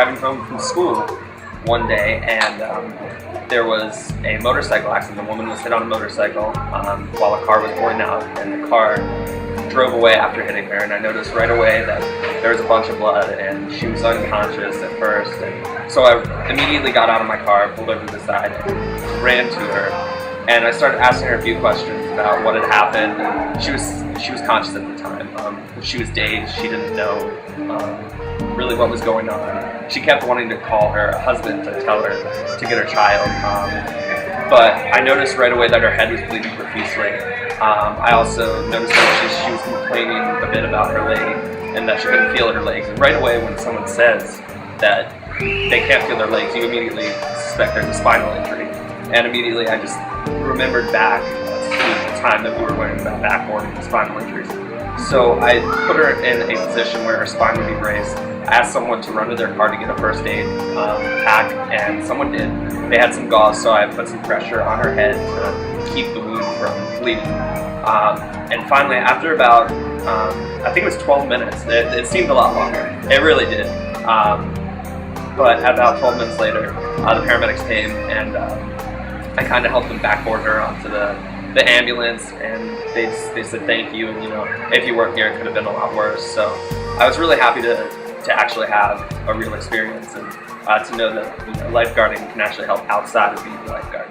driving home from school one day, and there was a motorcycle accident. A woman was hit on a motorcycle while a car was pulling out, and the car drove away after hitting her. And I noticed right away that there was a bunch of blood, and she was unconscious at first. And so I immediately got out of my car, pulled over to the side, and ran to her. And I started asking her a few questions about what had happened. And she was conscious at the time. She was dazed. She didn't know really what was going on. She kept wanting to call her husband to tell her to get her child. But I noticed right away that her head was bleeding profusely. I also noticed that she was complaining a bit about her leg and that she couldn't feel her legs. And right away when someone says that they can't feel their legs, you immediately suspect there's a spinal injury. And immediately I just remembered back to the time that we were learning about backboard and spinal injuries. So I put her in a position where her spine would be braced. I asked someone to run to their car to get a first aid pack, and someone did. They had some gauze, so I put some pressure on her head to keep the wound from bleeding. And finally, after about, I think it was 12 minutes, it seemed a lot longer. It really did. But about 12 minutes later, the paramedics came, and I kind of helped them backboard her onto the ambulance, and they said thank you, and if you weren't here it could have been a lot worse. So I was really happy to actually have a real experience, and to know that lifeguarding can actually help outside of being a lifeguard.